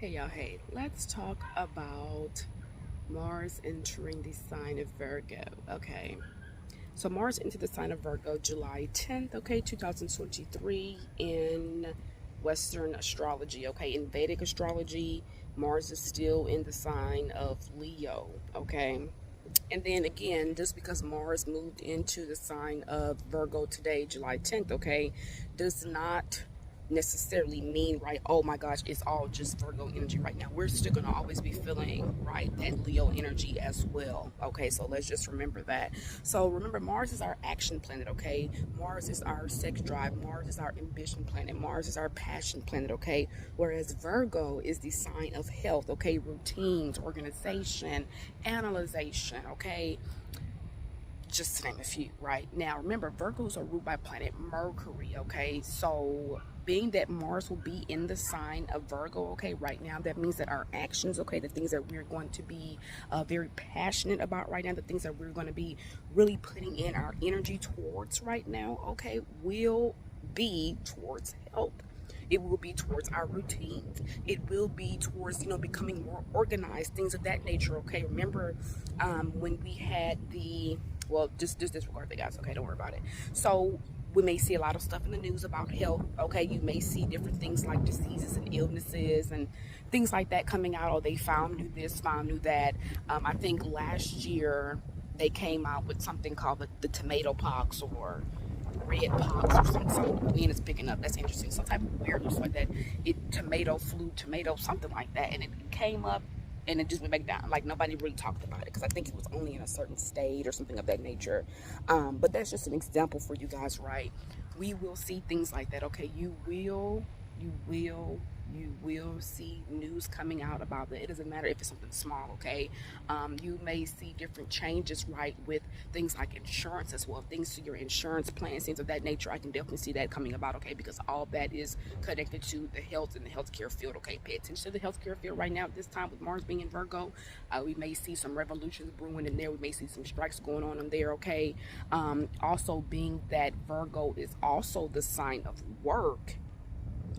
Hey y'all, hey, let's talk about Mars entering the sign of Virgo. Okay, so Mars entered the sign of Virgo July 10th, okay, 2023 in Western astrology. Okay, in Vedic astrology, Mars is still in the sign of Leo. Okay, and then again, just because Mars moved into the sign of Virgo today, July 10th, okay, does not necessarily mean, right, oh my gosh, it's all just Virgo energy right now. We're still going to always be feeling, right, that Leo energy as well. Okay, so let's just remember that. So remember, Mars is our action planet, okay? Mars is our sex drive. Mars is our ambition planet. Mars is our passion planet, okay? Whereas Virgo is the sign of health, okay? Routines, organization, analyzation, okay? Just to name a few, right? Now, remember, Virgos are ruled by planet Mercury, okay? So, being that Mars will be in the sign of Virgo, okay, right now, that means that our actions, okay, the things that we're going to be very passionate about right now, the things that we're going to be really putting in our energy towards right now, okay, will be towards health. It will be towards our routines. It will be towards, becoming more organized, things of that nature, okay? Remember when we had well, just disregard the guys, okay? Don't worry about it. So we may see a lot of stuff in the news about health, okay? You may see different things like diseases and illnesses and things like that coming out. Oh, they found new this, found new that. I think last year they came out with something called the tomato pox or red pox or something. The wind is picking up. That's interesting. Some type of weirdness like that. Tomato flu, tomato, something like that. And it came up and it just went back down. Like nobody really talked about it because I think it was only in a certain state or something of that nature. But that's just an example for you guys, right? We will see things like that. Okay, you will you will see news coming out about that. It doesn't matter if it's something small, okay? You may see different changes, right, with things like insurance as well, things to your insurance plans, things of that nature. I can definitely see that coming about, okay, because all that is connected to the health and the healthcare field, okay? Pay attention to the healthcare field right now at this time with Mars being in Virgo. We may see some revolutions brewing in there. We may see some strikes going on in there, okay? Also, being that Virgo is also the sign of work,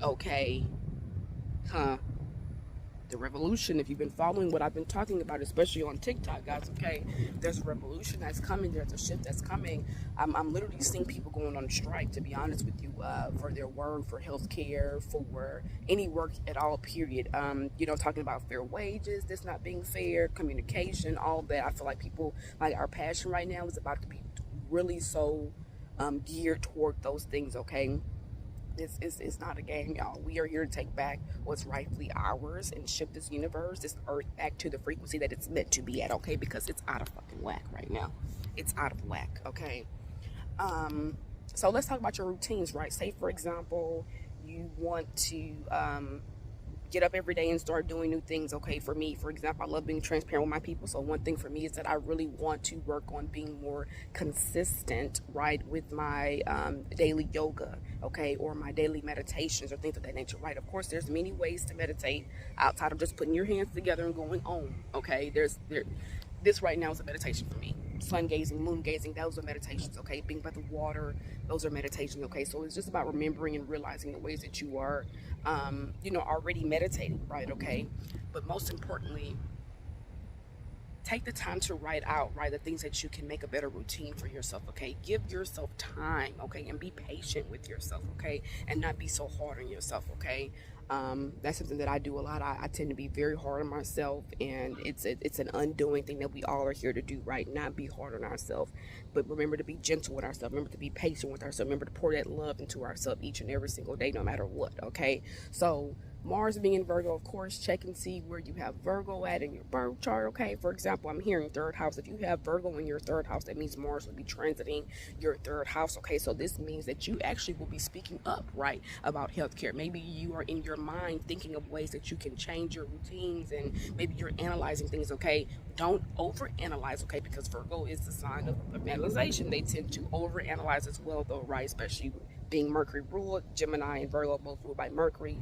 okay? Huh? The revolution, if you've been following what I've been talking about, especially on TikTok, guys, okay, there's a revolution that's coming, there's a shift that's coming. I'm literally seeing people going on strike, to be honest with you, for their work, for healthcare, for any work at all, period. Talking about fair wages, this not being fair, communication, all that. I feel like people, like our passion right now is about to be really so geared toward those things, okay? It's not a game, y'all. We are here to take back what's rightfully ours and shift this universe, this earth, back to the frequency that it's meant to be at, okay? Because it's out of fucking whack right now. It's out of whack, okay? So let's talk about your routines, right? Say, for example, you want to get up every day and start doing new things. Okay, for me, for example, I love being transparent with my people. So one thing for me is that I really want to work on being more consistent, right, with my daily yoga, okay, or my daily meditations or things of that nature, right? Of course, there's many ways to meditate outside of just putting your hands together and going on, okay? This right now is a meditation for me. Sun gazing, moon gazing, those are meditations, okay? Being by the water, those are meditations, okay? So it's just about remembering and realizing the ways that you are, already meditating, right, okay? But most importantly, take the time to write out, right, the things that you can make a better routine for yourself, okay? Give yourself time, okay? And be patient with yourself, okay? And not be so hard on yourself, okay? That's something that I do a lot. I tend to be very hard on myself, and it's an undoing thing that we all are here to do, right? Not be hard on ourselves, but remember to be gentle with ourselves. Remember to be patient with ourselves. Remember to pour that love into ourselves each and every single day, no matter what, okay? So Mars being in Virgo, of course, check and see where you have Virgo at in your birth chart, okay? For example, I'm hearing third house. If you have Virgo in your third house, that means Mars will be transiting your third house, okay? So this means that you actually will be speaking up, right, about healthcare. Maybe you are in your mind thinking of ways that you can change your routines, and maybe you're analyzing things, okay? Don't overanalyze, okay? Because Virgo is the sign of analyzation. They tend to overanalyze as well, though, right? Especially being Mercury ruled, Gemini and Virgo both ruled by Mercury.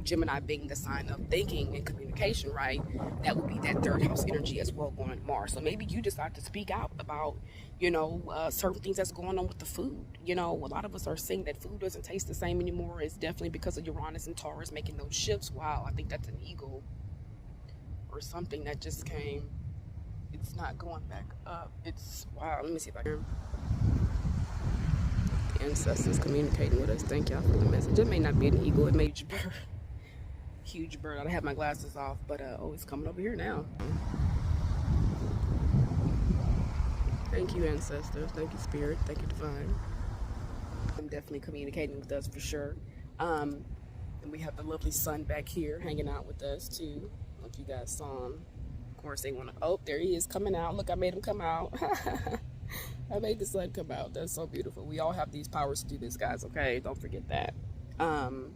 Gemini being the sign of thinking and communication, right? That would be that third house energy as well going on Mars. So maybe you decide to speak out about, certain things that's going on with the food. A lot of us are seeing that food doesn't taste the same anymore. It's definitely because of Uranus and Taurus making those shifts. Wow, I think that's an eagle or something that just came. It's not going back up. It's, wow, let me see if I can. The ancestors communicating with us. Thank y'all for the message. It may not be an eagle. It may be a bird. Huge bird. I don't have my glasses off, but it's coming over here now. Thank you, ancestors. Thank you, spirit. Thank you, divine. I'm definitely communicating with us for sure. And we have the lovely sun back here hanging out with us too. If you guys saw him. Of course, they want to. Oh, there he is coming out. Look, I made him come out. I made the sun come out. That's so beautiful. We all have these powers to do this, guys. Okay, don't forget that.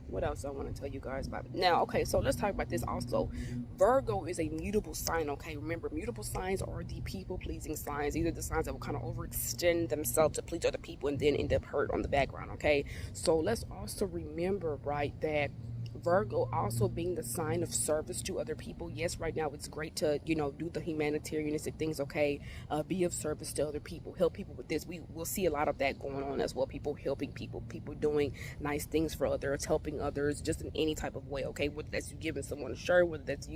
What else I want to tell you guys about now? Okay, so let's talk about this also. Virgo is a mutable sign. Okay, remember, mutable signs are the people-pleasing signs. These are the signs that will kind of overextend themselves to please other people and then end up hurt on the background. Okay, so let's also remember, right, that Virgo also being the sign of service to other people. Yes, right now it's great to, do the humanitarianistic things, okay? Be of service to other people, help people with this. We will see a lot of that going on as well. People helping people doing nice things for others, helping others just in any type of way, okay? Whether that's you giving someone a shirt, whether that's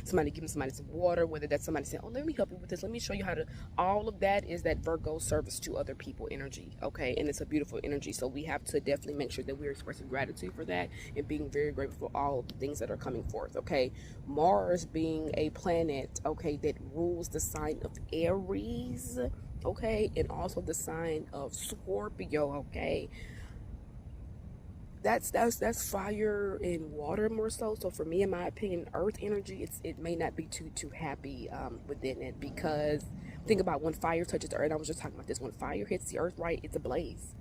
somebody giving somebody some water, whether that's somebody saying, oh, let me help you with this, let me show you how to, all of that is that Virgo service to other people energy, okay? And it's a beautiful energy. So we have to definitely make sure that we're expressing gratitude for that and being very grateful for all of the things that are coming forth, okay? Mars being a planet, okay, that rules the sign of Aries, okay, and also the sign of Scorpio, okay? That's fire and water more so. So for me, in my opinion, earth energy, it may not be too happy within it, because think about when fire touches the earth. I was just talking about this. When fire hits the earth, right, it's a blaze.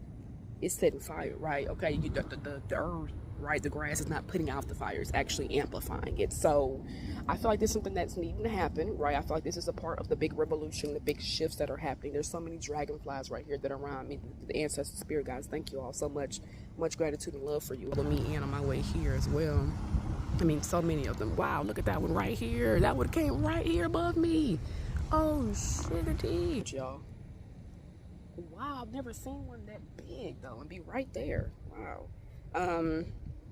It's setting fire, right? Okay, the earth, right, the grass is not putting out the fire, it's actually amplifying it. So I feel like this is something that's needing to happen, right? I feel like this is a part of the big revolution, the big shifts that are happening. There's so many dragonflies right here that are around me. The ancestor spirit guys, thank you all so much. Much gratitude and love for you. Let me in on my way here as well. I mean, so many of them. Wow, look at that one right here. That one came right here above me. Oh, shittity, y'all. Wow, I've never seen one that big though, and be right there. Wow.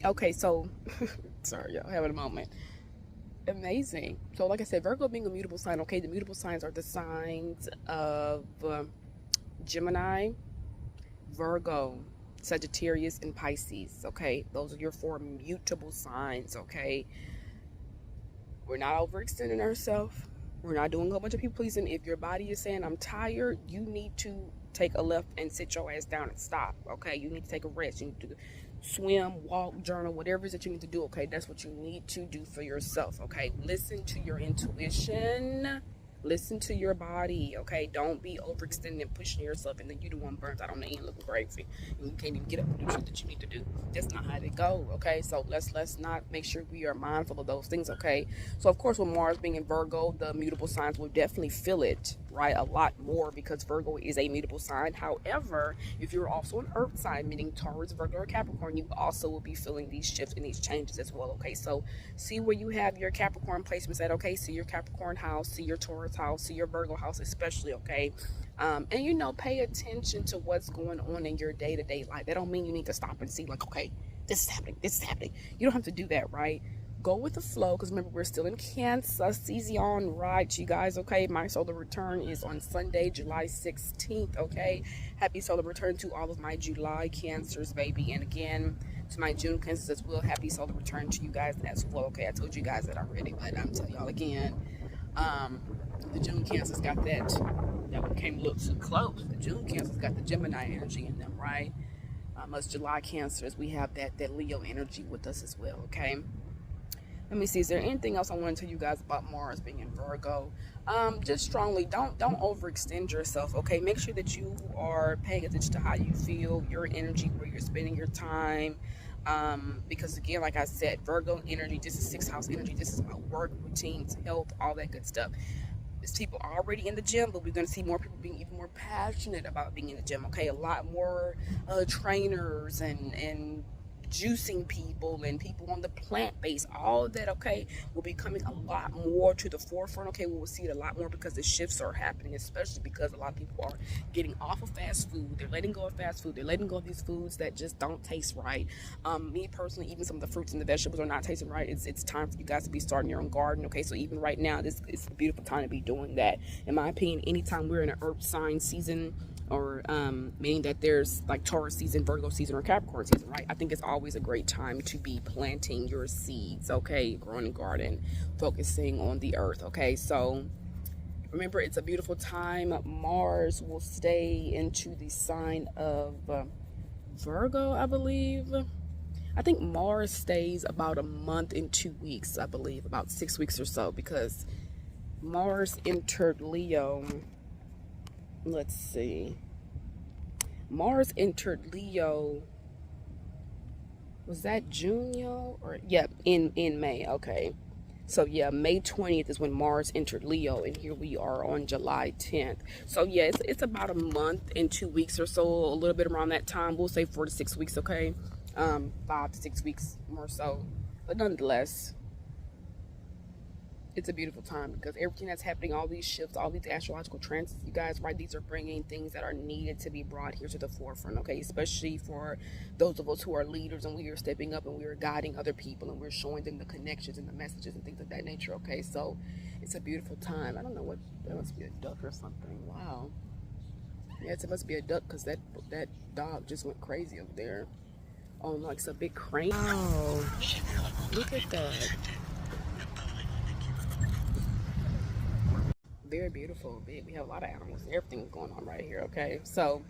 Okay, so sorry, y'all, having a moment. Amazing. So like I said, Virgo being a mutable sign, okay, the mutable signs are the signs of Gemini, Virgo, Sagittarius, and Pisces, okay? Those are your 4 mutable signs, okay? We're not overextending ourselves. We're not doing a whole bunch of people pleasing. If your body is saying, I'm tired, you need to take a left and sit your ass down and stop, okay? You need to take a rest. You need to swim, walk, journal, whatever it is that you need to do, okay? That's what you need to do for yourself, okay? Listen to your intuition. Listen to your body, okay? Don't be overextending and pushing yourself, and then you the one burnt out on the end looking crazy, and you can't even get up and do shit that you need to do. That's not how they go, okay? So let's not make sure we are mindful of those things, okay? So of course, with Mars being in Virgo, the mutable signs will definitely feel it, right, a lot more, because Virgo is a mutable sign. However, if you're also an earth sign, meaning Taurus, Virgo, or Capricorn, you also will be feeling these shifts and these changes as well, okay? So see where you have your Capricorn placements at, okay? See your Capricorn house, see your Taurus house, see your Virgo house especially, okay? And pay attention to what's going on in your day-to-day life. That don't mean you need to stop and see like, okay, this is happening. You don't have to do that, right? Go with the flow, because remember, we're still in Cancer season, right, you guys, okay? My solar return is on Sunday, July 16th, okay? Happy solar return to all of my July Cancers, baby. And again, to my June Cancers as well, happy solar return to you guys as well, okay? I told you guys that already, but I'm telling y'all again. The June Cancers got that one came a little too close. The June Cancers got the Gemini energy in them, right? Us July Cancers, we have that Leo energy with us as well, okay? Let me see, is there anything else I want to tell you guys about Mars being in Virgo? Just strongly, don't overextend yourself, okay? Make sure that you are paying attention to how you feel, your energy, where you're spending your time. Because again, like I said, Virgo energy, this is 6th house energy. This is about work, routines, health, all that good stuff. There's people already in the gym, but we're going to see more people being even more passionate about being in the gym. Okay, a lot more trainers and juicing people and people on the plant base, all of that, okay, will be coming a lot more to the forefront. Okay, we will see it a lot more because the shifts are happening, especially because a lot of people are getting off of fast food. They're letting go of fast food. They're letting go of these foods that just don't taste right. Me personally, even some of the fruits and the vegetables are not tasting right. It's time for you guys to be starting your own garden. Okay, so even right now, this is a beautiful time to be doing that. In my opinion, anytime we're in an earth sign season, or meaning that there's like Taurus season, Virgo season, or Capricorn season, right? I think it's always a great time to be planting your seeds, okay? Growing a garden, focusing on the earth, okay? So remember, it's a beautiful time. Mars will stay into the sign of Virgo, I believe. I think Mars stays about a month and 2 weeks, I believe, about 6 weeks or so, because Mars entered Leo. Let's see. Mars entered Leo. Was that June, y'all? Or yeah, in May. Okay. So yeah, May 20th is when Mars entered Leo, and here we are on July 10th. So yeah, it's about a month and 2 weeks or so, a little bit around that time. We'll say 4 to 6 weeks, okay? 5 to 6 weeks more so. But nonetheless, it's a beautiful time because everything that's happening, all these shifts, all these astrological transits, you guys, right, these are bringing things that are needed to be brought here to the forefront, okay? Especially for those of us who are leaders and we are stepping up and we are guiding other people and we're showing them the connections and the messages and things of that nature, okay? So it's a beautiful time. I don't know what, that must be a duck or something. Wow. Yes, it must be a duck because that dog just went crazy over there on like some big crane. Wow. Look at that. Very beautiful. We have a lot of animals. Everything's going on right here, okay? So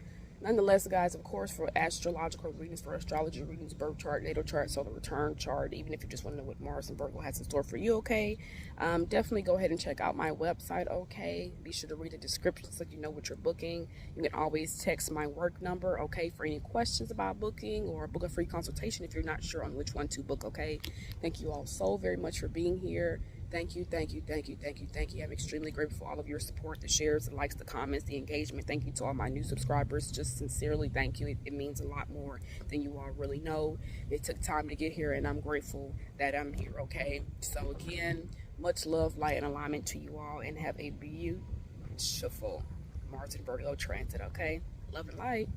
nonetheless, guys, of course, for astrological readings, for astrology readings, birth chart, natal chart, solar return chart, even if you just want to know what Mars and Virgo has in store for you, okay, definitely go ahead and check out my website, okay? Be sure to read the description so you know what you're booking. You can always text my work number, okay, for any questions about booking or book a free consultation if you're not sure on which one to book, okay? Thank you all so very much for being here. Thank you, thank you, thank you, thank you, thank you. I'm extremely grateful for all of your support, the shares, the likes, the comments, the engagement. Thank you to all my new subscribers. Just sincerely thank you. It means a lot more than you all really know. It took time to get here, and I'm grateful that I'm here, okay? So again, much love, light, and alignment to you all, and have a beautiful Mars and Virgo transit, okay? Love and light.